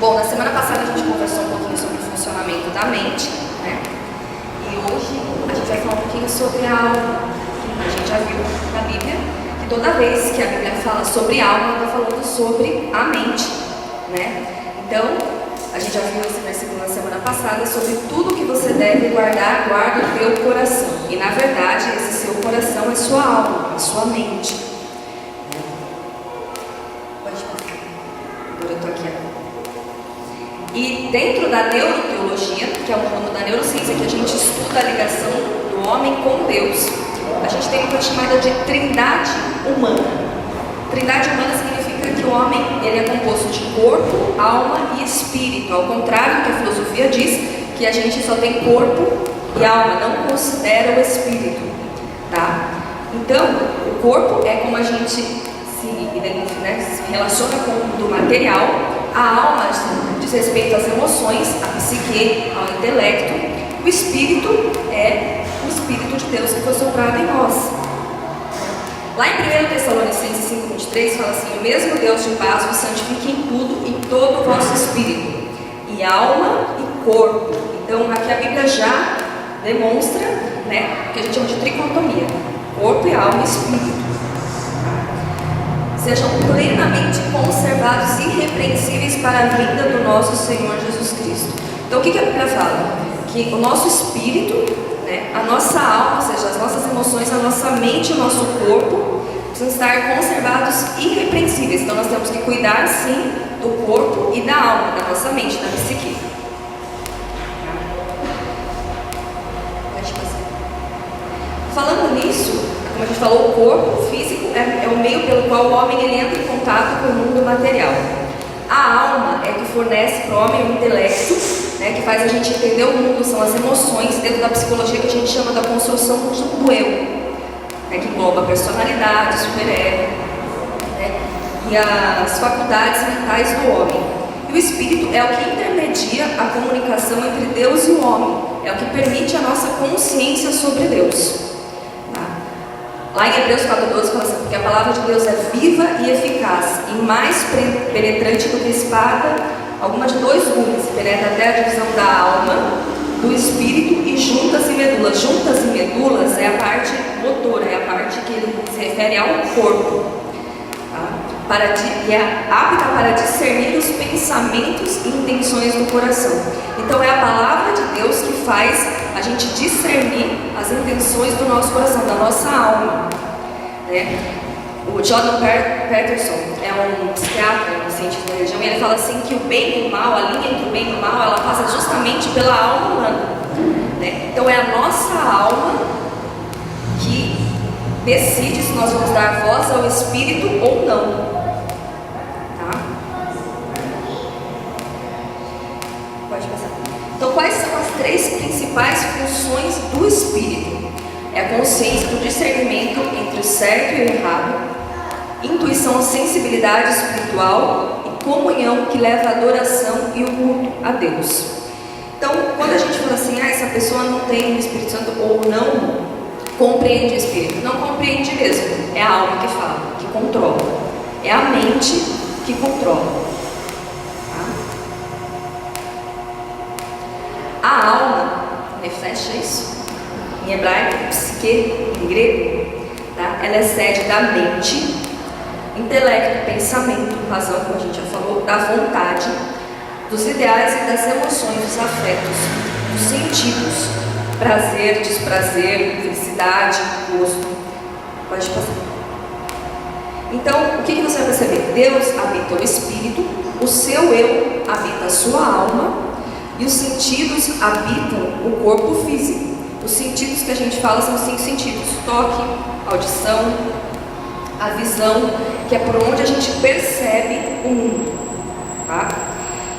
Bom, na semana passada a gente conversou um pouquinho sobre o funcionamento da mente, né? E hoje a gente vai falar um pouquinho sobre a alma. A gente já viu na Bíblia que toda vez que a Bíblia fala sobre alma, ela está falando sobre a mente, né? Então, a gente já viu esse versículo na semana passada sobre tudo que você deve guardar, guarda o teu coração. E na verdade, esse seu coração é sua alma, é sua mente. Pode passar. Agora eu estou aqui agora. E dentro da neuroteologia, que é um ramo da neurociência que a gente estuda a ligação do homem com Deus, a gente tem uma coisa chamada de trindade humana. Trindade humana significa que o homem ele é composto de corpo, alma e espírito. Ao contrário do que a filosofia diz, que a gente só tem corpo e alma, não considera o espírito, tá? Então, o corpo é como a gente se relaciona com o mundo material. A alma diz respeito às emoções, à psique, ao intelecto. O espírito é o Espírito de Deus que foi soprado em nós. Lá em 1 Tessalonicenses 5,23 fala assim: o mesmo Deus de paz vos santifique em tudo, em todo o vosso espírito, e alma e corpo. Então aqui a Bíblia já demonstra, né, que a gente chama de tricotomia: corpo e alma e espírito. Sejam plenamente conservados e irrepreensíveis para a vinda do nosso Senhor Jesus Cristo. Então o que a Bíblia fala? Que o nosso espírito, né, a nossa alma, ou seja, as nossas emoções, a nossa mente e o nosso corpo precisam estar conservados e irrepreensíveis. Então nós temos que cuidar sim do corpo e da alma, da nossa mente, da psique. Falando nisso, como a gente falou, o corpo físico é o meio pelo qual o homem ele entra em contato com o mundo material. A alma é que fornece para o homem o intelecto, né, que faz a gente entender o mundo, são as emoções, dentro da psicologia que a gente chama da construção do eu, né, que engloba a personalidade, o superego, né, e as faculdades mentais do homem. E o espírito é o que intermedia a comunicação entre Deus e o homem, é o que permite a nossa consciência sobre Deus. Lá em Hebreus 4,12 fala assim: porque a palavra de Deus é viva e eficaz, e mais penetrante do que espada, alguma de 2 gumes, penetra até a divisão da alma, do espírito e juntas e medulas. Juntas e medulas é a parte motora, é a parte que ele se refere ao corpo, tá? E é apta para discernir os pensamentos e intenções do coração. Então é a palavra de Deus que faz a gente discernir as intenções do nosso coração, da nossa alma, né? O Jordan Peterson é um psiquiatra, um cientista da religião, e ele fala assim que o bem e o mal, a linha entre o bem e o mal, ela passa justamente pela alma humana, né? Então é a nossa alma que decide se nós vamos dar voz ao espírito ou não. Então, quais são as 3 principais funções do espírito? É a consciência do discernimento entre o certo e o errado, intuição, sensibilidade espiritual e comunhão que leva à adoração e o culto a Deus. Então, quando a gente fala assim, essa pessoa não tem o Espírito Santo ou não compreende o Espírito, não compreende mesmo, é a alma que fala, que controla, é a mente que controla. A alma, reflexa isso, em hebraico, psique, em grego, tá? Ela é sede da mente, intelecto, pensamento, razão, como a gente já falou, da vontade, dos ideais e das emoções, dos afetos, dos sentidos, prazer, desprazer, felicidade, gosto. Pode passar. Então, o que você vai perceber? Deus habita o espírito, o seu eu habita a sua alma, e os sentidos habitam o corpo físico. Os sentidos que a gente fala são 5 sentidos: toque, audição, a visão, que é por onde a gente percebe o mundo, tá?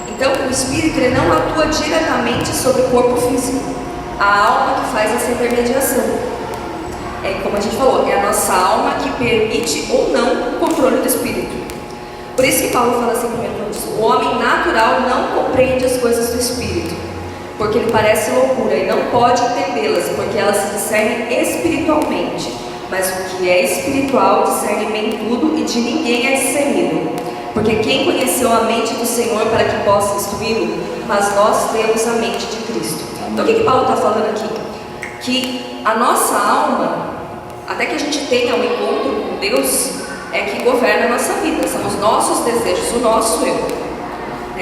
Então, o espírito ele não atua diretamente sobre o corpo físico. A alma que faz essa intermediação. É como a gente falou, é a nossa alma que permite ou não o controle do espírito. Por isso que Paulo fala assim, o homem natural não compreende as coisas do Espírito, porque lhe parece loucura e não pode entendê-las, porque elas se discernem espiritualmente. Mas o que é espiritual discerne bem tudo e de ninguém é discernido, porque Porque quem conheceu a mente do Senhor para que possa instruí-lo? Mas nós temos a mente de Cristo. Então o que Paulo está falando aqui? Que a nossa alma, até que a gente tenha um encontro com Deus, é que governa a nossa vida. São os nossos desejos, o nosso eu.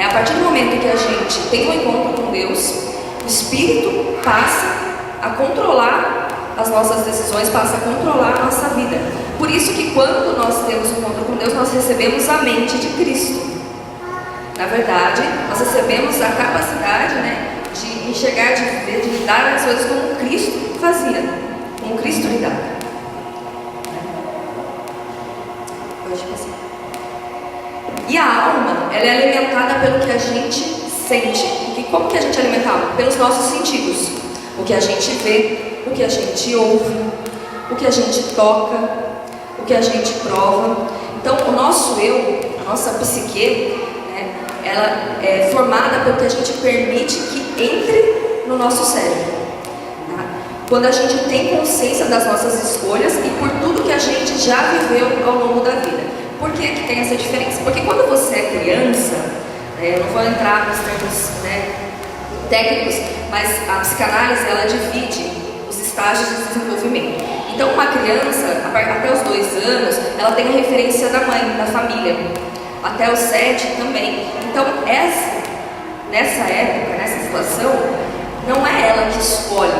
A partir do momento que a gente tem um encontro com Deus, o Espírito passa a controlar as nossas decisões, passa a controlar a nossa vida. Por isso que quando nós temos um encontro com Deus, nós recebemos a mente de Cristo. Na verdade, nós recebemos a capacidade, de enxergar, de viver, de lidar as coisas como Cristo fazia, como Cristo lidava. E a alma, ela é alimentada pelo que a gente sente. E como que a gente é alimentado? Pelos nossos sentidos. O que a gente vê, o que a gente ouve, o que a gente toca, o que a gente prova. Então, o nosso eu, a nossa psique, ela é formada pelo que a gente permite que entre no nosso cérebro. Tá? Quando a gente tem consciência das nossas escolhas e por tudo que a gente já viveu ao longo da vida. Por que tem essa diferença? Porque quando você é criança, eu não vou entrar nos termos técnicos, mas a psicanálise ela divide os estágios de desenvolvimento. Então uma criança, até os 2 anos, ela tem a referência da mãe, da família. Até os 7 também. Então nessa época, nessa situação, não é ela que escolhe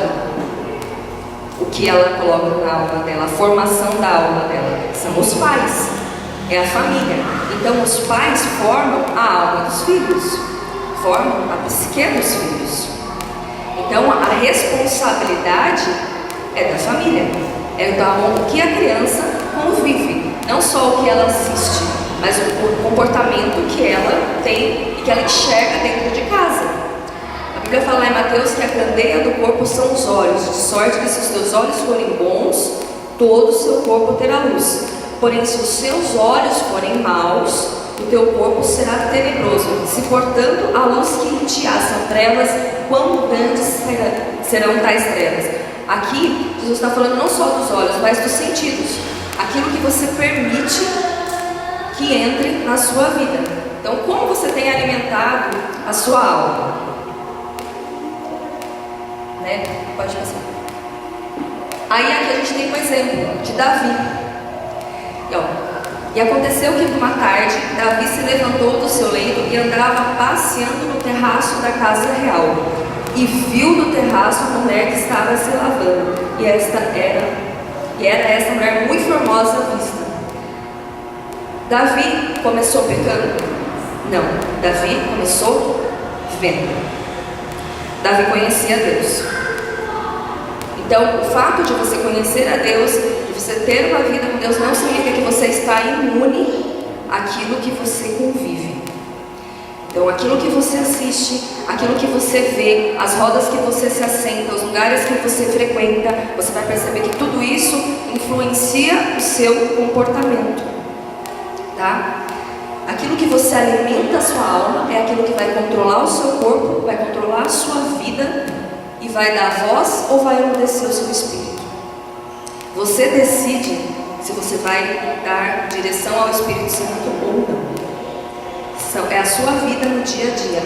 o que ela coloca na alma dela, a formação da alma dela. São os pais. É a família. Então os pais formam a alma dos filhos, formam a psique dos filhos. Então a responsabilidade é da família, é do que a criança convive, não só o que ela assiste, mas o comportamento que ela tem e que ela enxerga dentro de casa. A Bíblia fala lá em Mateus que a candeia do corpo são os olhos, de sorte que se os teus olhos forem bons, todo o seu corpo terá luz. Porém, se os seus olhos forem maus, o teu corpo será tenebroso. Se, portanto, a luz que em ti há são trevas, quão grandes serão tais trevas? Aqui, Jesus está falando não só dos olhos, mas dos sentidos. Aquilo que você permite que entre na sua vida. Então, como você tem alimentado a sua alma? Pode passar. Aí aqui a gente tem um exemplo de Davi. E aconteceu que numa tarde, Davi se levantou do seu leito e andava passeando no terraço da casa real. E viu no terraço a mulher que estava se lavando. E era esta mulher muito formosa à vista. Davi começou pecando? Não. Davi começou vendo. Davi conhecia Deus. Então, o fato de você conhecer a Deus, de você ter uma vida com Deus, não significa que você está imune àquilo que você convive. Então, aquilo que você assiste, aquilo que você vê, as rodas que você se assenta, os lugares que você frequenta, você vai perceber que tudo isso influencia o seu comportamento. Tá? Aquilo que você alimenta a sua alma é aquilo que vai controlar o seu corpo, vai controlar a sua vida e vai dar voz ou vai obedecer o seu espírito. Você decide se você vai dar direção ao Espírito Santo ou não. É a sua vida no dia a dia.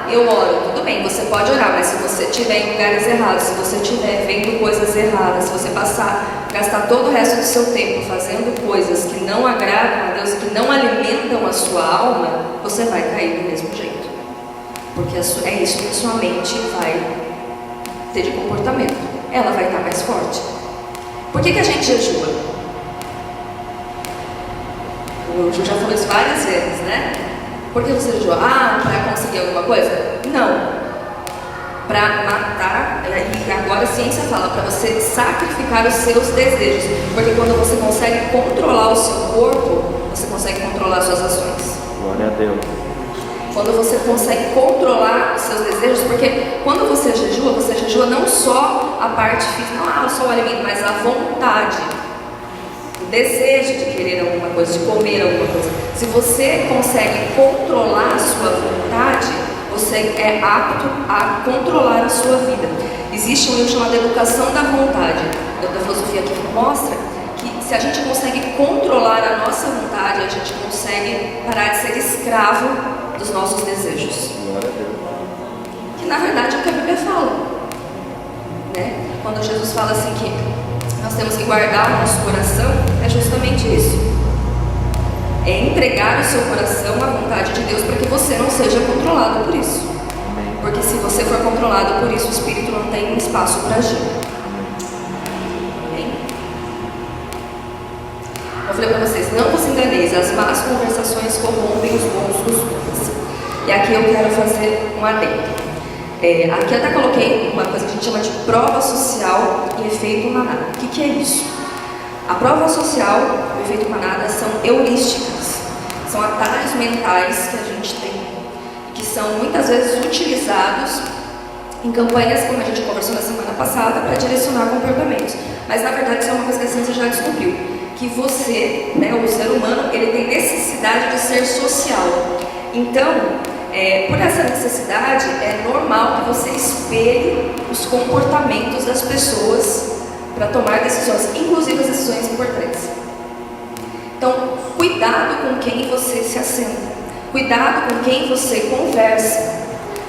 Eu oro, tudo bem, você pode orar, mas se você estiver em lugares errados, se você estiver vendo coisas erradas, se você gastar todo o resto do seu tempo fazendo coisas que não agradam a Deus, que não alimentam a sua alma, você vai cair do mesmo jeito. Porque é isso que a sua mente vai ter de comportamento. Ela vai estar mais forte. Por que a gente jejua? O Ju já falou isso várias vezes, né? Por que você jejua? Para conseguir alguma coisa? Não. Para matar, e agora a ciência fala, para você sacrificar os seus desejos. Porque quando você consegue controlar o seu corpo, você consegue controlar as suas ações. Glória a Deus. Quando você consegue controlar os seus desejos, porque quando você jejua não só a parte física, não só o alimento, mas a vontade. O desejo de querer alguma coisa, de comer alguma coisa. Se você consegue controlar a sua vontade, você é apto a controlar a sua vida. Existe um livro chamado Educação da Vontade, da filosofia, que mostra que se a gente consegue controlar a nossa vontade, a gente consegue parar de ser escravo dos nossos desejos. Glória a Deus. Que na verdade é o que a Bíblia fala, né? Quando Jesus fala assim que nós temos que guardar o nosso coração, é justamente isso. É entregar o seu coração à vontade de Deus para que você não seja controlado por isso. Porque se você for controlado por isso, o Espírito não tem espaço para agir. Amém? Eu falei para vocês, não vos enganeis, as más conversações corrompem os bons costumes. E aqui eu quero fazer um adendo. Aqui eu até coloquei uma coisa que a gente chama de prova social e efeito manada. O que é isso? A prova social e o efeito manada são heurísticas, são atalhos mentais que a gente tem, que são muitas vezes utilizados em campanhas, como a gente conversou na semana passada, para direcionar comportamentos. Mas na verdade isso é uma coisa que a ciência já descobriu, que você, né, o ser humano, ele tem necessidade de ser social. Então, por essa necessidade, é normal que você espelhe os comportamentos das pessoas para tomar decisões, inclusive as decisões importantes. Então, cuidado com quem você se assenta, cuidado com quem você conversa,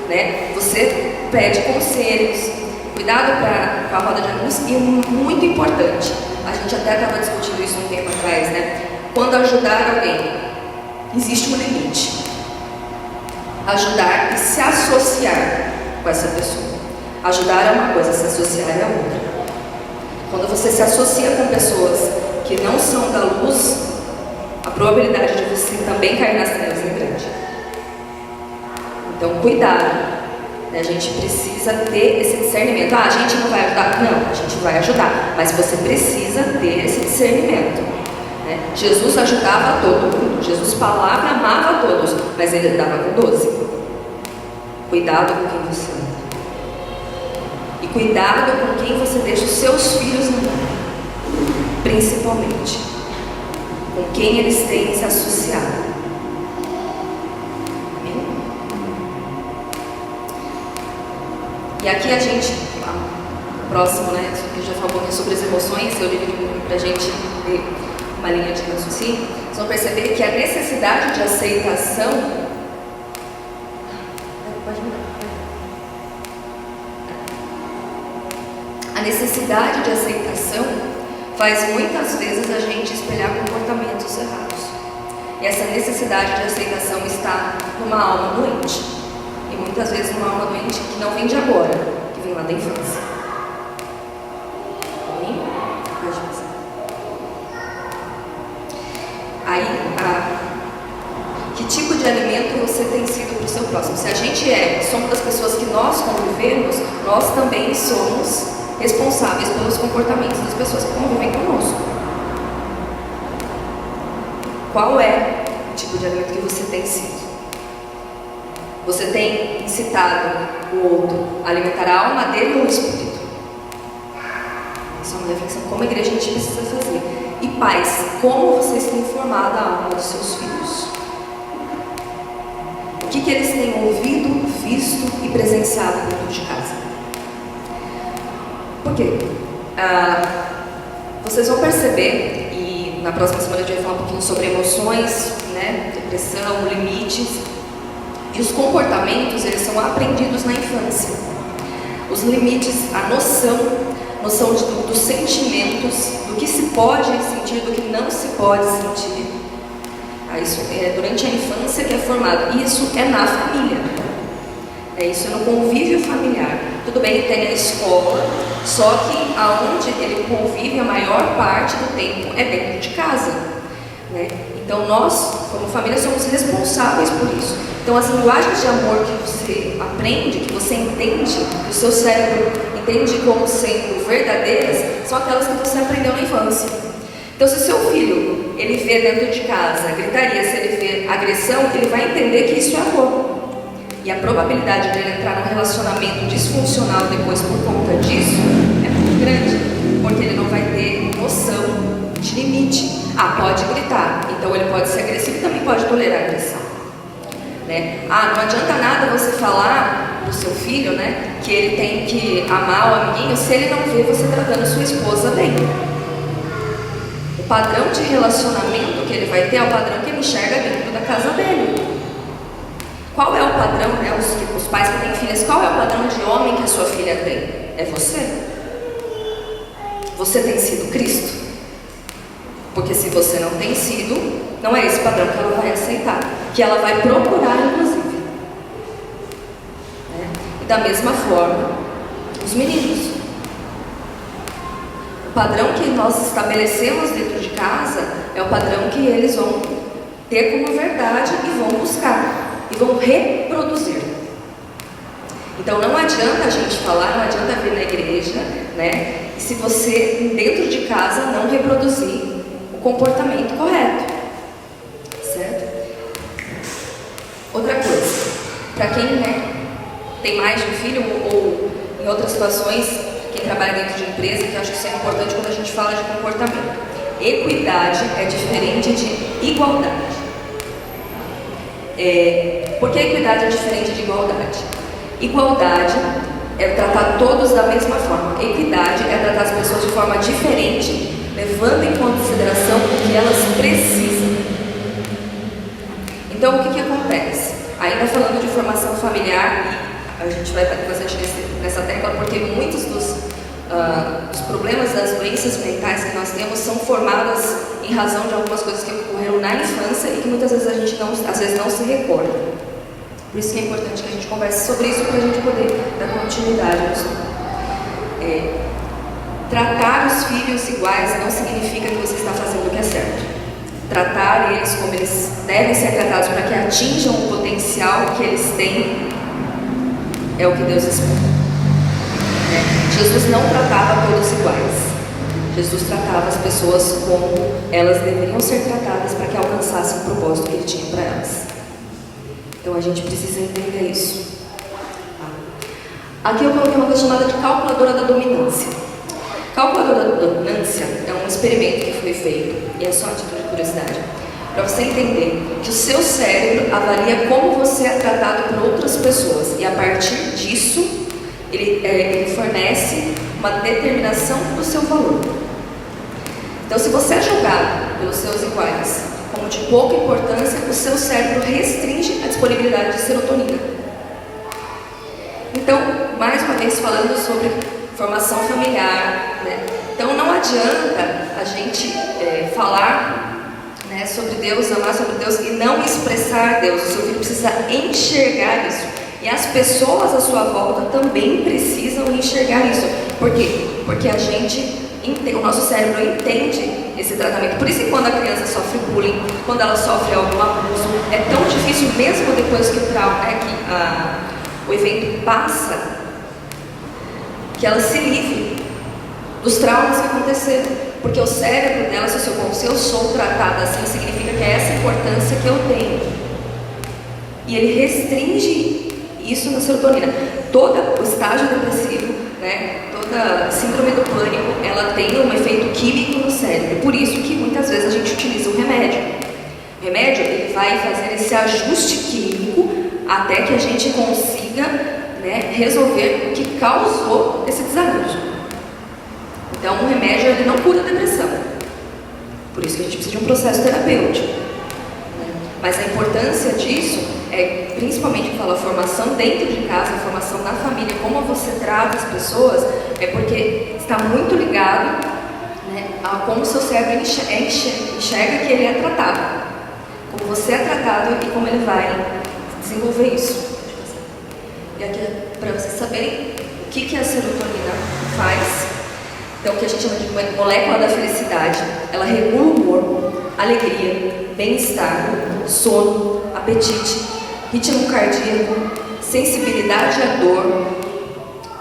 né? Você pede conselhos, cuidado com a roda de amigos. E muito importante, a gente até estava discutindo isso um tempo atrás, né? Quando ajudar alguém, existe um limite. Ajudar e se associar com essa pessoa. Ajudar é uma coisa, se associar é outra. Quando você se associa com pessoas que não são da luz, a probabilidade de você também cair nas trevas é grande. Então, cuidado, né? A gente precisa ter esse discernimento. A gente não vai ajudar? Não, a gente vai ajudar, mas você precisa ter esse discernimento, né? Jesus ajudava todo mundo, Jesus palavra amava a todos, mas ele andava com 12. Cuidado com quem você anda. E cuidado com quem você deixa os seus filhos andar, principalmente com quem eles têm se associado. Amém? E aqui a gente, o próximo, né, que já falou sobre as emoções, eu dividi para a gente ter uma linha de raciocínio. Vocês vão perceber que a necessidade de aceitação. A necessidade de aceitação faz muitas vezes a gente espelhar comportamentos errados. E essa necessidade de aceitação está numa alma doente. E muitas vezes numa alma doente que não vem de agora, que vem lá da infância. Amém? Pode passar. Aí, que tipo de alimento você tem sido para o seu próximo? Se a gente somos das pessoas que nós convivemos, nós também somos responsáveis pelos comportamentos das pessoas que convivem conosco. Qual é o tipo de alimento que você tem sido? Você tem incitado o outro a alimentar a alma dele ou o espírito? Isso é uma reflexão como a igreja a gente precisa fazer. E pais, como vocês têm formado a alma dos seus filhos? O que eles têm ouvido, visto e presenciado dentro de casa? Por quê? Vocês vão perceber, e na próxima semana a gente vai falar um pouquinho sobre emoções, né, depressão, limites. E os comportamentos, eles são aprendidos na infância. Os limites, a noção dos sentimentos, do que se pode sentir, do que não se pode sentir. Isso é durante a infância que é formado. Isso é na família. Isso é no convívio familiar. Tudo bem, ele tem a escola, só que aonde ele convive a maior parte do tempo é dentro de casa, né? Então nós, como família, somos responsáveis por isso. Então as linguagens de amor que você aprende, que você entende, que o seu cérebro entende como sendo verdadeiras, são aquelas que você aprendeu na infância. Então se o seu filho, ele vê dentro de casa gritaria, se ele vê agressão, ele vai entender que isso é amor. E a probabilidade de ele entrar num relacionamento disfuncional depois por conta disso é muito grande, porque ele não vai ter noção de limite. Pode gritar, então ele pode ser agressivo e também pode tolerar agressão, né? Não adianta nada você falar pro seu filho, né, que ele tem que amar o amiguinho se ele não vê você tratando sua esposa bem. O padrão de relacionamento que ele vai ter é o padrão que ele enxerga dentro da casa dele. Qual é o padrão, né, os pais que têm filhas, qual é o padrão de homem que a sua filha tem? É você. Você tem sido Cristo? Porque se você não tem sido, não é esse padrão que ela vai aceitar, que ela vai procurar, inclusive. Né? E da mesma forma, os meninos. O padrão que nós estabelecemos dentro de casa é o padrão que eles vão ter como verdade e vão buscar, e vão reproduzir. Então não adianta a gente falar, não adianta vir na igreja, né? E se você, dentro de casa, não reproduzir o comportamento correto. Certo? Outra coisa, para quem, né, tem mais de um filho ou em outras situações, quem trabalha dentro de empresa, que eu acho que isso é importante quando a gente fala de comportamento. Equidade é diferente de igualdade. Por que equidade é diferente de igualdade? Igualdade é tratar todos da mesma forma. Equidade é tratar as pessoas de forma diferente, levando em consideração o que elas precisam. Então, o que acontece? Ainda falando de formação familiar, e a gente vai bater bastante nessa tecla, porque muitos dos problemas das doenças mentais que nós temos são formadas em razão de algumas coisas que ocorreram na infância e que muitas vezes a gente não se recorda. Por isso que é importante que a gente converse sobre isso para a gente poder dar continuidade a isso. Tratar os filhos iguais não significa que você está fazendo o que é certo. Tratar eles como eles devem ser tratados para que atinjam o potencial que eles têm é o que Deus espera. Jesus não tratava todos iguais. Jesus tratava as pessoas como elas deveriam ser tratadas para que alcançassem o propósito que Ele tinha para elas. Então a gente precisa entender isso. Aqui eu coloquei uma coisa chamada de calculadora da dominância. Calculadora da dominância é um experimento que foi feito, e é só a título de curiosidade, para você entender que o seu cérebro avalia como você é tratado por outras pessoas, e a partir disso ele fornece uma determinação do seu valor. Então, se você é julgado pelos seus iguais como de pouca importância, o seu cérebro restringe a disponibilidade de serotonina. Então, mais uma vez falando sobre formação familiar, né? Então não adianta a gente falar, né, sobre Deus, amar sobre Deus e não expressar Deus. O seu filho precisa enxergar isso. E as pessoas à sua volta também precisam enxergar isso. Por quê? Porque o nosso cérebro entende esse tratamento. Por isso que quando a criança sofre bullying, quando ela sofre algum abuso, é tão difícil, mesmo depois que o evento passa, que ela se livre dos traumas que aconteceram. Porque o cérebro dela associou, se eu sou tratada assim, significa que é essa importância que eu tenho. E ele restringe isso na serotonina. Todo o estágio depressivo, né, toda síndrome do pânico, ela tem um efeito químico no cérebro. Por isso que muitas vezes a gente utiliza o remédio. O remédio, ele vai fazer esse ajuste químico até que a gente consiga, né, resolver o que causou esse desajuste. Então, o remédio, ele não cura a depressão. Por isso que a gente precisa de um processo terapêutico. Mas a importância disso é, principalmente fala a formação dentro de casa, a formação na família, como você trata as pessoas, é porque está muito ligado, né, a como o seu cérebro enxerga que ele é tratado, como você é tratado e como ele vai desenvolver isso. E aqui é para vocês saberem o que a serotonina faz. Então, o que a gente chama de molécula da felicidade, ela regula o humor, alegria, bem-estar, sono, apetite, ritmo cardíaco, sensibilidade à dor,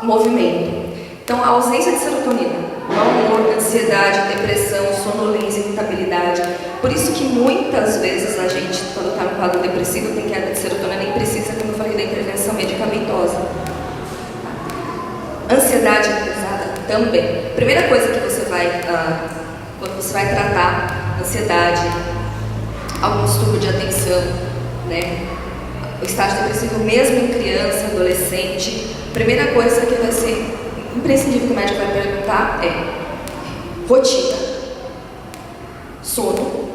movimento. Então, a ausência de serotonina, mau humor, ansiedade, depressão, sonolência, irritabilidade. Por isso que muitas vezes a gente, quando está no quadro depressivo, tem queda de serotonina, nem precisa, como eu falei, da intervenção medicamentosa. Ansiedade pesada também. Primeira coisa que você vai, quando você vai tratar ansiedade, algum distúrbio de atenção, né? O estágio depressivo mesmo em criança, adolescente, primeira coisa que vai ser imprescindível que o médico vai perguntar é rotina. sono,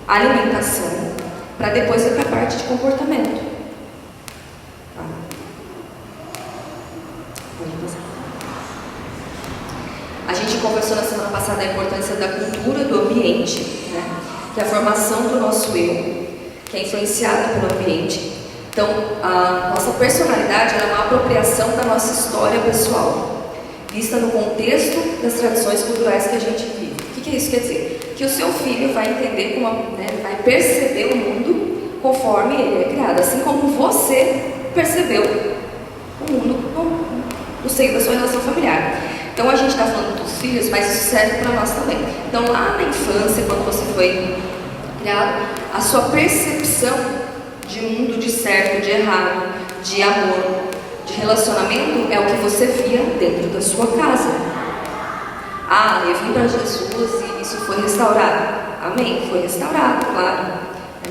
alimentação, para depois ir para a parte de comportamento. Tá? Pode passar. A gente conversou na semana passada a importância da cultura do ambiente, né? Que é a formação do nosso eu, que é influenciada pelo ambiente. Então, a nossa personalidade é uma apropriação da nossa história pessoal, vista no contexto das tradições culturais que a gente vive. O que isso quer dizer? Que o seu filho vai entender, vai perceber o mundo conforme ele é criado, assim como você percebeu o mundo no seio da sua relação familiar. Então, a gente está falando dos filhos, mas isso serve para nós também. Então, lá na infância, quando você foi criado, a sua percepção de mundo, de certo, de errado, de amor, de relacionamento, é o que você via dentro da sua casa. Ah, eu vim para Jesus e isso foi restaurado. Amém, foi restaurado, claro.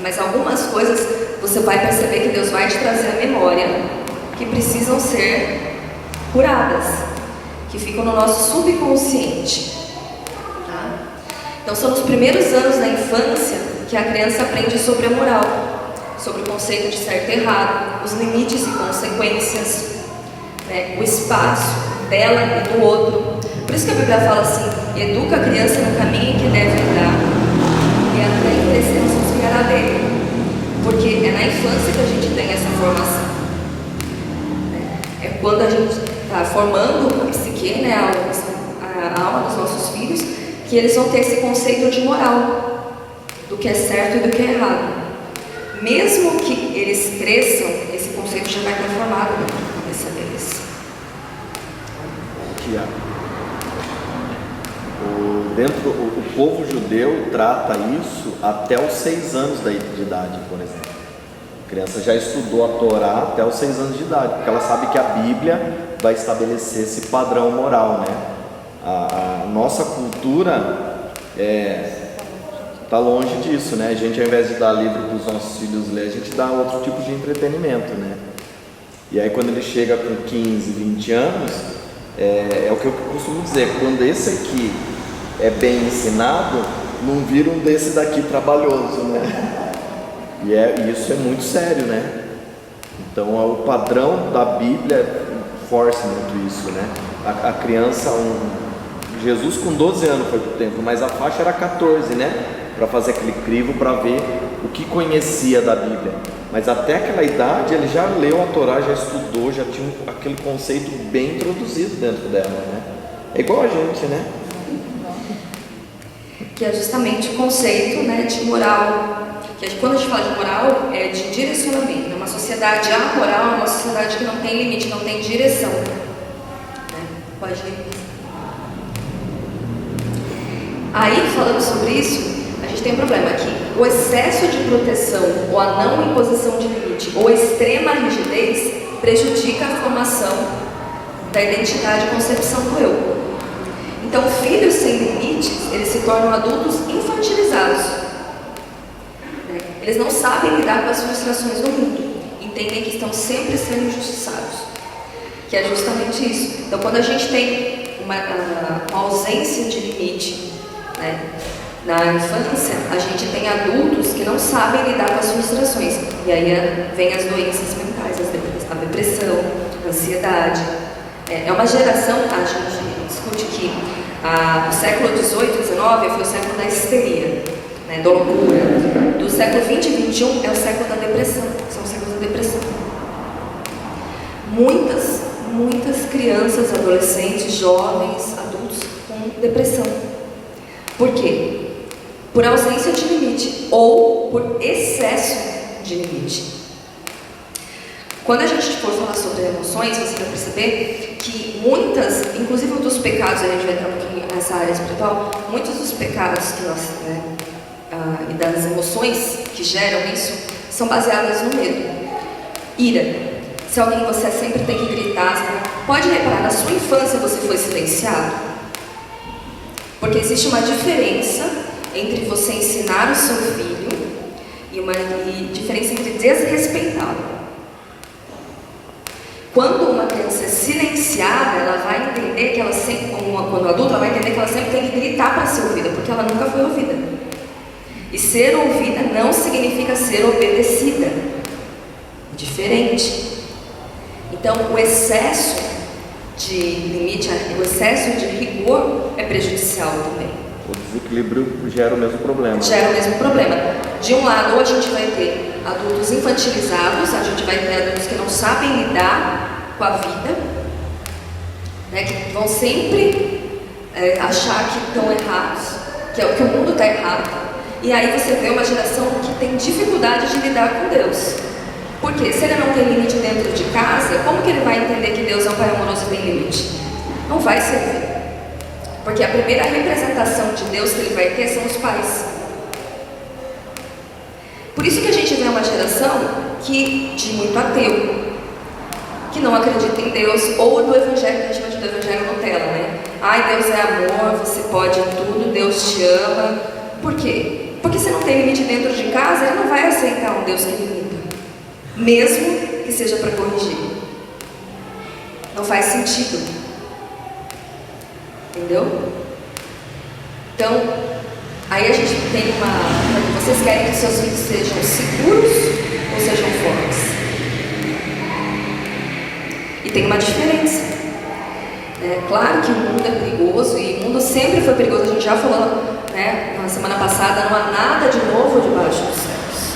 Mas algumas coisas você vai perceber que Deus vai te trazer à memória que precisam ser curadas, que ficam no nosso subconsciente. Tá? Então são nos primeiros anos da infância que a criança aprende sobre a moral, sobre o conceito de certo e errado, os limites e consequências, né? O espaço dela e do outro. Por isso que a Bíblia fala assim: educa a criança no caminho em que deve andar, e até crescer não se desviará dele. Porque é na infância que a gente tem essa formação. É quando a gente está formando a psique, né, a alma dos nossos filhos, que eles vão ter esse conceito de moral, do que é certo e do que é errado. Mesmo que eles cresçam, esse conceito já vai estar formado na cabeça deles. O povo judeu trata isso até os 6 anos de idade, por exemplo. A criança já estudou a Torá até os 6 anos de idade, porque ela sabe que a Bíblia vai estabelecer esse padrão moral, né? A nossa cultura está longe disso, né? A gente, ao invés de dar livro para os nossos filhos ler, a gente dá outro tipo de entretenimento, né? E aí quando ele chega com 15, 20 anos, é o que eu costumo dizer: quando esse aqui é bem ensinado, não vira um desse daqui trabalhoso, né? E isso é muito sério, né? Então o padrão da Bíblia força muito isso, né? A criança, Jesus com 12 anos foi pro templo, mas a faixa era 14, né? Para fazer aquele crivo, para ver o que conhecia da Bíblia. Mas até aquela idade ele já leu a Torá, já estudou, já tinha aquele conceito bem introduzido dentro dela, né? É igual a gente, né? Que é justamente o conceito, né, de moral. Que quando a gente fala de moral, é de direcionamento. Uma sociedade amoral é uma sociedade que não tem limite, não tem direção. Né? Pode ir. Aí, falando sobre isso, a gente tem um problema aqui. O excesso de proteção, ou a não imposição de limite, ou a extrema rigidez, prejudica a formação da identidade e concepção do eu. Então, filhos sem limites, eles se tornam adultos infantilizados. Eles não sabem lidar com as frustrações do mundo, entendem que estão sempre sendo injustiçados, que é justamente isso. Então, quando a gente tem uma ausência de limite, né, na infância, a gente tem adultos que não sabem lidar com as frustrações, e aí vem as doenças mentais, a depressão, a ansiedade. É uma geração, a gente discute que o século XVIII e XIX foi o século da histeria, né, da loucura. Do século XX e XXI é o século da depressão, são os séculos da depressão. Muitas crianças, adolescentes, jovens, adultos com depressão. Por quê? Por ausência de limite ou por excesso de limite. Quando a gente for falar sobre emoções, você vai perceber que muitas, inclusive dos pecados, a gente vai entrar um pouquinho nessa área espiritual, muitos dos pecados que nós, e das emoções que geram isso, são baseadas no medo. Ira. Se alguém você sempre tem que gritar, pode reparar, na sua infância você foi silenciado? Porque existe uma diferença entre você ensinar o seu filho e diferença entre desrespeitá-lo. Quando uma criança é silenciada, ela vai entender que ela sempre, quando adulta, ela vai entender que ela sempre tem que gritar para ser ouvida, porque ela nunca foi ouvida. E ser ouvida não significa ser obedecida. É diferente. Então, o excesso de limite, o excesso de rigor é prejudicial também. O desequilíbrio gera o mesmo problema. Gera o mesmo problema. De um lado, ou a gente vai ter adultos infantilizados, a gente vai ter adultos que não sabem lidar com a vida, né, que vão sempre achar que estão errados, que o mundo está errado. E aí você vê uma geração que tem dificuldade de lidar com Deus. Porque se ele não tem limite dentro de casa, como que ele vai entender que Deus é um pai amoroso e tem limite? Não vai servir. Porque a primeira representação de Deus que ele vai ter são os pais. Por isso que a gente vê uma geração de muito ateu, que não acredita em Deus, ou do evangelho, que a gente chama de evangelho Nutella, né? Ai, Deus é amor, você pode tudo, Deus te ama. Por quê? Porque se não tem limite dentro de casa, ele não vai aceitar um Deus que limita, mesmo que seja para corrigir. Não faz sentido. Entendeu? Então, aí a gente tem vocês querem que seus filhos sejam seguros ou sejam fortes? E tem uma diferença. É claro que o mundo é perigoso, e o mundo sempre foi perigoso. A gente já falou, né, na semana passada, não há nada de novo debaixo dos céus.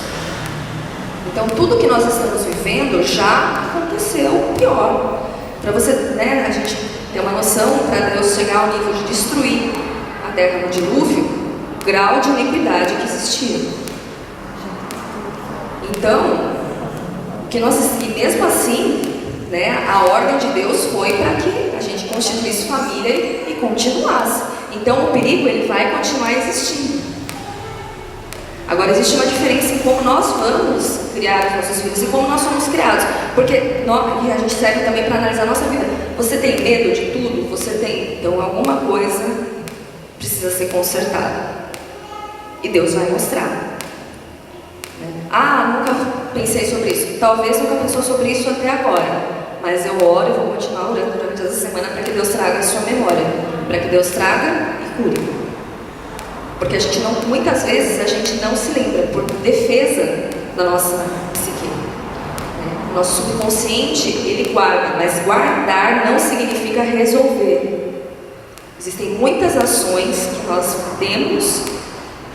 Então, tudo que nós estamos vivendo já aconteceu pior. Para você, né, a gente ter uma noção, para Deus chegar ao nível de destruir a terra no dilúvio, o grau de iniquidade que existia. Então, e mesmo assim, né, a ordem de Deus foi para que a gente constituísse família e continuasse. Então, o perigo ele vai continuar existindo. Agora, existe uma diferença em como nós vamos criar os nossos filhos e como nós somos criados. Porque e a gente serve também para analisar a nossa vida. Você tem medo de tudo? Você tem. Então, alguma coisa precisa ser consertada. E Deus vai mostrar. Nunca pensei sobre isso. Talvez nunca pensou sobre isso até agora. Mas eu oro e vou continuar orando durante essa semana para que Deus traga a sua memória. Para que Deus traga e cure. Porque muitas vezes a gente não se lembra por defesa da nossa psique. O nosso subconsciente, ele guarda, mas guardar não significa resolver. Existem muitas ações que nós temos,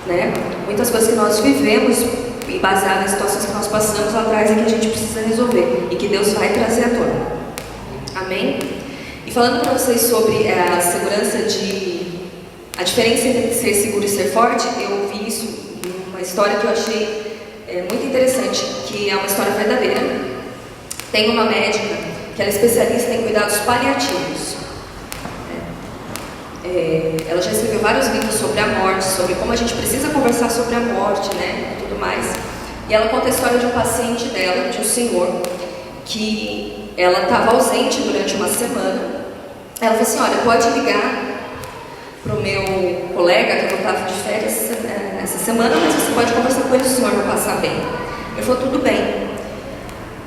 né? Muitas coisas que nós vivemos e baseadas em situações que nós passamos lá atrás e que a gente precisa resolver e que Deus vai trazer à tona. Amém? E falando para vocês sobre a segurança a diferença entre ser seguro e ser forte, eu vi isso em uma história que eu achei muito interessante, que é uma história verdadeira. Tem uma médica que ela é especialista em cuidados paliativos. Ela já escreveu vários livros sobre a morte, sobre como a gente precisa conversar sobre a morte, né, e tudo mais. E ela conta a história de um paciente dela, de um senhor, que ela estava ausente durante uma semana. Ela falou assim: olha, pode ligar para o meu colega, que eu estava de férias essa semana, mas você pode conversar com ele, se o senhor não passar bem. Ele falou: tudo bem.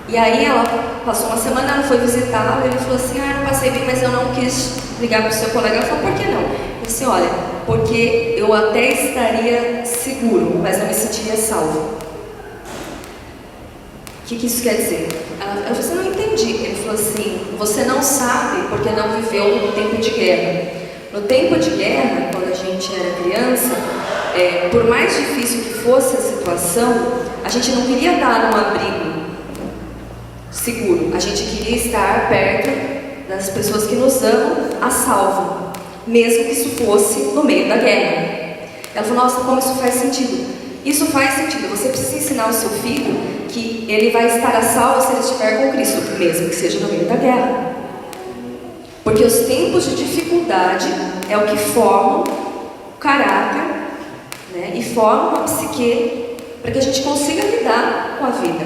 E aí ela passou uma semana, ela foi visitá-lo, ele falou assim: não passei bem, mas eu não quis ligar para o seu colega. Ela falou: por que não? Eu disse: olha, porque eu até estaria seguro, mas não me sentiria salvo. O que isso quer dizer? Ela falou assim: não entendi. Ele falou assim: você não sabe porque não viveu no tempo de guerra. No tempo de guerra, quando a gente era criança, por mais difícil que fosse a situação, a gente não queria dar um abrigo seguro. A gente queria estar perto das pessoas que nos amam a salvo, mesmo que isso fosse no meio da guerra. Ela falou: nossa, como isso faz sentido? Isso faz sentido. Você precisa ensinar o seu filho que ele vai estar a salvo se ele estiver com Cristo, mesmo que seja no meio da guerra. Porque os tempos de dificuldade é o que formam o caráter, né, e formam a psique para que a gente consiga lidar com a vida.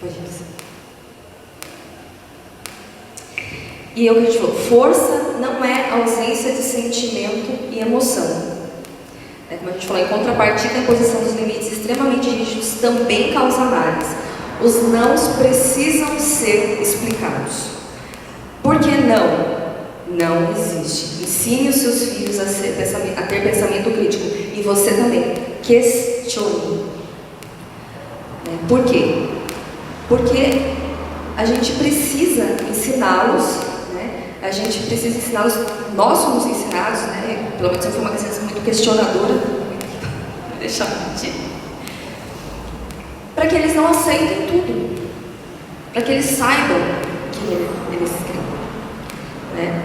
Pode dizer. E é o que a gente falou: força não é ausência de sentimento e emoção. Como a gente falou, em contrapartida, a imposição dos limites extremamente rígidos também causa males. Os nãos precisam ser explicados. Por que não? Não existe. Ensine os seus filhos a ter pensamento crítico. E você também. Questione. Por quê? Porque a gente precisa ensiná-los, né? A gente precisa ensiná-los. Nós somos ensinados, né? Pelo menos eu fui uma criança muito questionadora. Vou deixar mentir. Para que eles não aceitem tudo. Para que eles saibam que eles querem. Né?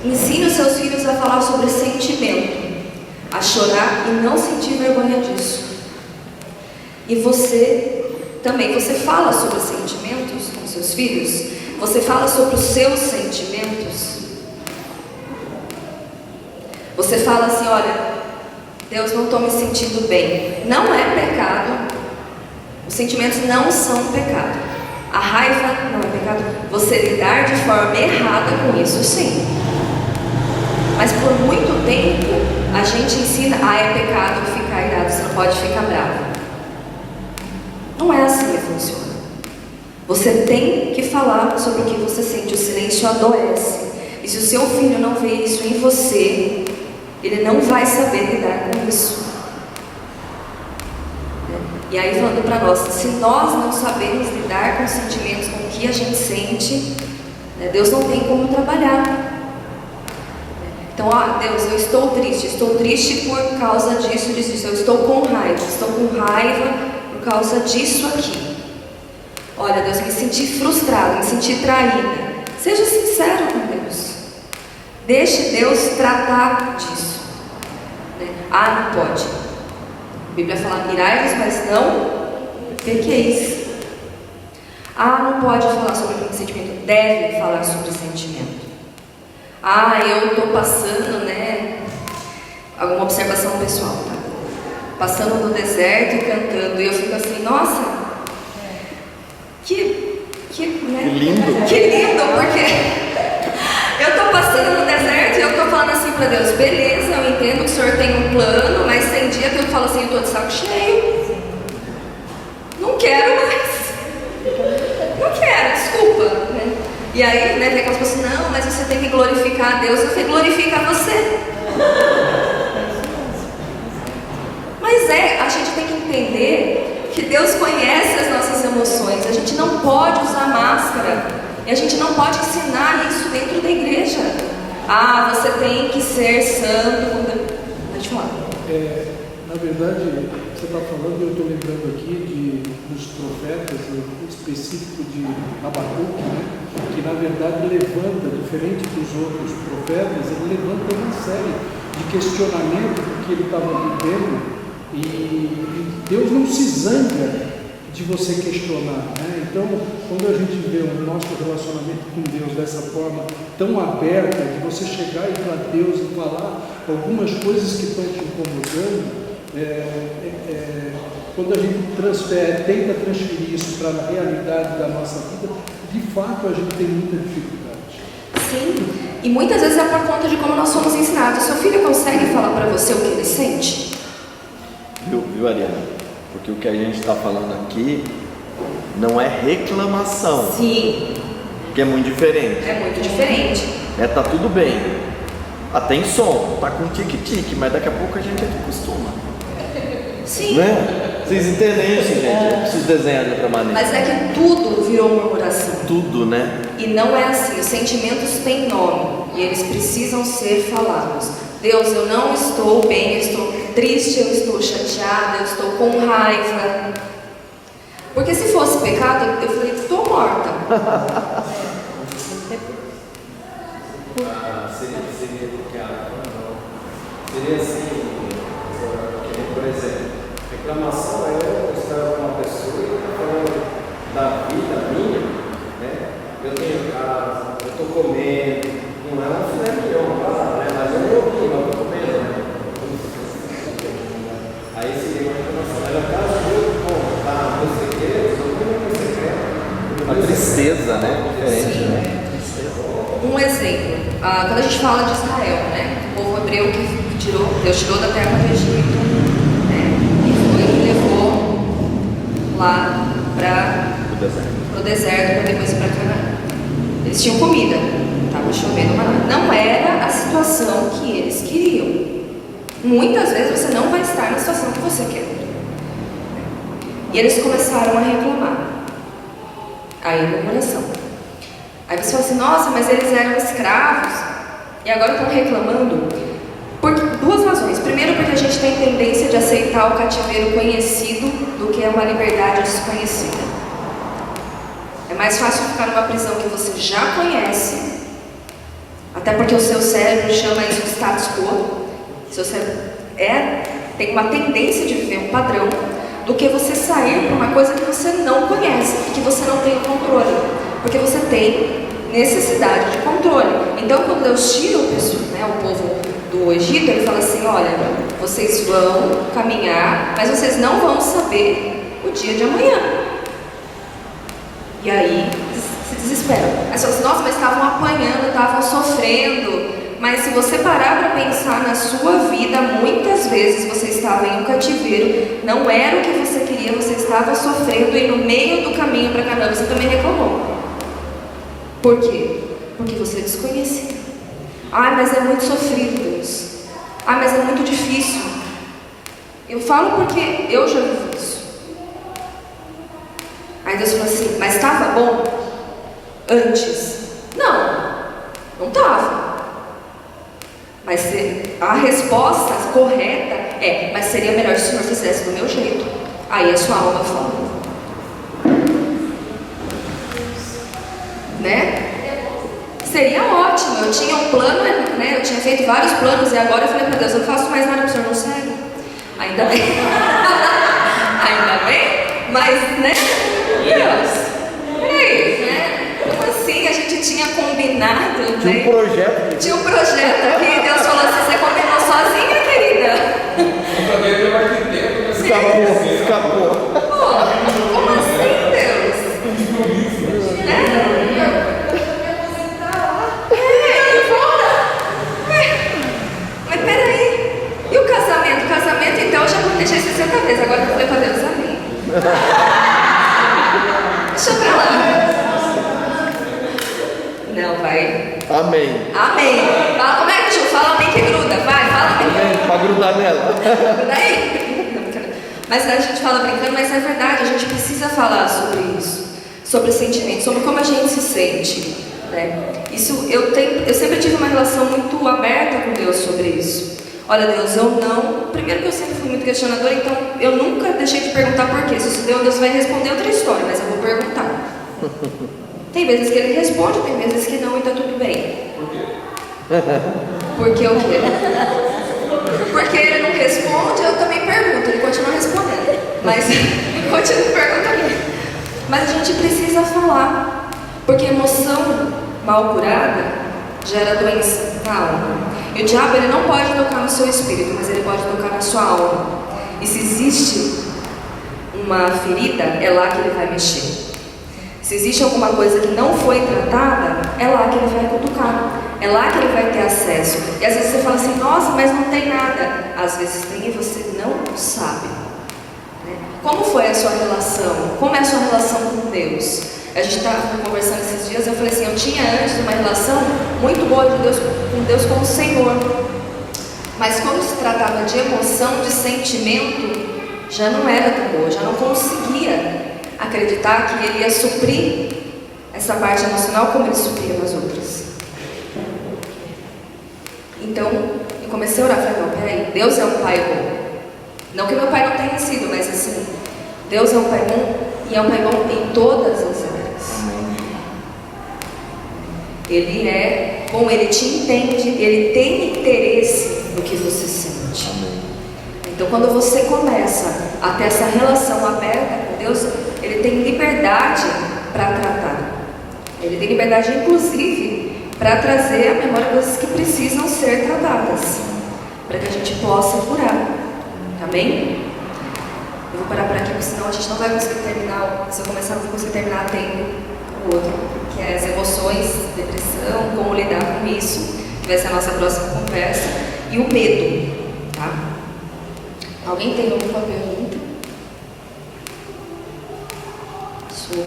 Ensine os seus filhos a falar sobre sentimento, a chorar e não sentir vergonha disso. E você também, você fala sobre sentimentos com seus filhos? Você fala sobre os seus sentimentos? Você fala assim, olha, Deus, não estou me sentindo bem. Não é pecado. Os sentimentos não são pecado. A raiva não é pecado. Você lidar de forma errada com isso, sim. Mas por muito tempo a gente ensina, é pecado ficar irado, você não pode ficar bravo. Não é assim que funciona. Você tem que falar sobre o que você sente. O silêncio adoece. E se o seu filho não vê isso em você, ele não vai saber lidar com isso. E aí falando para nós, se nós não sabemos lidar com os sentimentos, com o que a gente sente, Deus não tem como trabalhar. Então, Deus, eu estou triste por causa disso, eu estou com raiva por causa disso aqui. Olha, Deus, me senti frustrado, me senti traída. Seja sincero com Deus. Deixe Deus tratar disso. Não pode. A Bíblia fala, mirai-vos, mas não pequeis. Não pode falar sobre sentimento. Deve falar sobre sentimento. Eu estou passando, alguma observação pessoal, tá? Passando no deserto e cantando, e eu fico assim, nossa, que lindo! Que lindo, porque eu estou passando no deserto e eu estou falando assim para Deus, beleza, eu entendo que o Senhor tem um plano, mas tem dia que eu falo assim, eu estou de saco cheio, não quero mais, não quero, desculpa, E aí, vem aquelas pessoas, não, mas você tem que glorificar a Deus. Eu falei, glorifica você. Mas a gente tem que entender que Deus conhece as nossas emoções. A gente não pode usar máscara. E a gente não pode ensinar isso dentro da igreja. Você tem que ser santo. Pode falar. Na verdade, você está falando, eu estou lembrando aqui dos profetas, em específico de Abacuque, que na verdade levanta, diferente dos outros profetas, ele levanta uma série de questionamentos do que ele estava vivendo, e Deus não se zanga de você questionar, Então, quando a gente vê o nosso relacionamento com Deus dessa forma tão aberta, de você chegar e para Deus e falar algumas coisas que estão te incomodando, quando a gente tenta transferir isso para a realidade da nossa vida, de fato a gente tem muita dificuldade. Sim, e muitas vezes é por conta de como nós somos ensinados. Seu filho consegue falar para você o que ele sente? Viu, Ariana? Porque o que a gente está falando aqui não é reclamação. Sim. Que é muito diferente. É muito diferente. Tá tudo bem. Tem som, tá com tique-tique, mas daqui a pouco a gente acostuma. Sim. Vocês entendem isso, gente? Eu preciso desenhar de outra maneira. Mas é que tudo virou murmuração. Tudo, E não é assim. Os sentimentos têm nome e eles precisam ser falados. Deus, eu não estou bem, eu estou triste, eu estou chateada, eu estou com raiva. Porque se fosse pecado, eu falei, estou morta. Seria assim, por exemplo, reclamação é eu estar com uma pessoa e estar falando da vida minha, Eu tenho casa, eu estou comendo, não é um filé mignon, mas eu não ouvi, mas eu estou comendo, Aí seria uma reclamação. Mas no caso de eu contar meus segredos, eu tenho meu segredo. Uma tristeza, Diferente, Um exemplo, quando a gente fala de Israel, o povo hebreu que Deus tirou da terra do Egito, e levou lá para o deserto, para depois ir para Canaã. Eles tinham comida, estava chovendo, mas situação que eles queriam. Muitas vezes você não vai estar na situação que você quer. E eles começaram a reclamar. Aí no coração. Aí você fala assim, nossa, mas eles eram escravos e agora estão reclamando. Por duas razões. Primeiro, porque a gente tem tendência de aceitar o cativeiro conhecido do que uma liberdade desconhecida. É mais fácil ficar numa prisão que você já conhece, até porque o seu cérebro chama isso de status quo. Seu cérebro tem uma tendência de viver um padrão, do que você sair para uma coisa que você não conhece e que você não tem o controle, porque você tem necessidade de controle. Então, quando Deus tira o povo do Egito, ele fala assim, olha, vocês vão caminhar, mas vocês não vão saber o dia de amanhã. E aí se desesperam. Aí você fala assim, nossa, mas estavam apanhando, estavam sofrendo. Mas se você parar para pensar na sua vida, muitas vezes você estava em um cativeiro, não era o que você queria, você estava sofrendo e no meio do caminho para Canaã você também reclamou. Por quê? Porque você desconhecia. Ai, mas é muito sofrido, Deus. Ai, mas é muito difícil. Eu falo porque eu já vivi isso. Aí Deus falou assim, mas estava bom antes? Não estava. Mas a resposta correta é, mas seria melhor se o Senhor fizesse do meu jeito. Aí a sua alma fala. Né? Seria ótimo, eu tinha um plano, né? Eu tinha feito vários planos e agora eu falei para Deus, eu não faço mais nada para o Senhor, não segue. Ainda bem. Ainda bem, mas, né? Deus, peraí, né? Como assim? A gente tinha combinado, Tinha né? um projeto. Tinha um projeto aqui, Deus falou assim, você combinou sozinha, querida? Escapou. Pô, como assim, Deus? Mas peraí, e o casamento? O casamento, então, eu já planejei 60 vezes, agora eu falei para Deus, amém. Deixa pra lá. Não, vai. Amém. Amém. Fala, como é que tio? Fala amém que gruda, vai, fala amém. Amém. Para grudar nela. Gruda aí. Mas a gente fala brincando, mas é verdade, a gente precisa falar sobre isso. Sobre sentimentos, sobre como a gente se sente. Né? Isso, eu sempre tive uma relação muito aberta com Deus sobre isso. Olha, Deus, eu não... Primeiro que eu sempre fui muito questionadora, então eu nunca deixei de perguntar por quê. Se isso deu, Deus vai responder outra história, mas eu vou perguntar. Tem vezes que Ele responde, tem vezes que não, e tá tudo bem. Por quê? Porque o quê? Porque Ele não responde, eu também pergunto, Ele continua respondendo. Mas Ele continua perguntando. Mas a gente precisa falar, porque emoção mal curada gera doença na alma. E o diabo, ele não pode tocar no seu espírito, mas ele pode tocar na sua alma. E se existe uma ferida, é lá que ele vai mexer. Se existe alguma coisa que não foi tratada, é lá que ele vai cutucar. É lá que ele vai ter acesso. E às vezes você fala assim, nossa, mas não tem nada. Às vezes tem e você não sabe. Né? Como foi a sua relação? Como é a sua relação com Deus? A gente estava conversando esses dias, eu falei assim, eu tinha antes uma relação muito boa com Deus como Senhor. Mas quando se tratava de emoção, de sentimento, já não era tão boa, já não conseguia acreditar que Ele ia suprir essa parte emocional como Ele supria nas outras. Então, eu comecei a orar, falei, não, peraí, Deus é um Pai bom. Não que meu pai não tenha sido, mas assim, Deus é um Pai bom e é um Pai bom em todas as áreas. Ele é bom, Ele te entende, Ele tem interesse no que você sente. Então, quando você começa a ter essa relação aberta com Deus, Ele tem liberdade para tratar. Ele tem liberdade, inclusive, para trazer à memória coisas que precisam ser tratadas, para que a gente possa curar. Amém? Eu vou parar por aqui, porque senão a gente não vai conseguir terminar. Se eu começar, não vou conseguir terminar tempo o outro, que é as emoções, depressão, como lidar com isso, que vai ser a nossa próxima conversa, e o medo. Tá? Alguém tem alguma pergunta?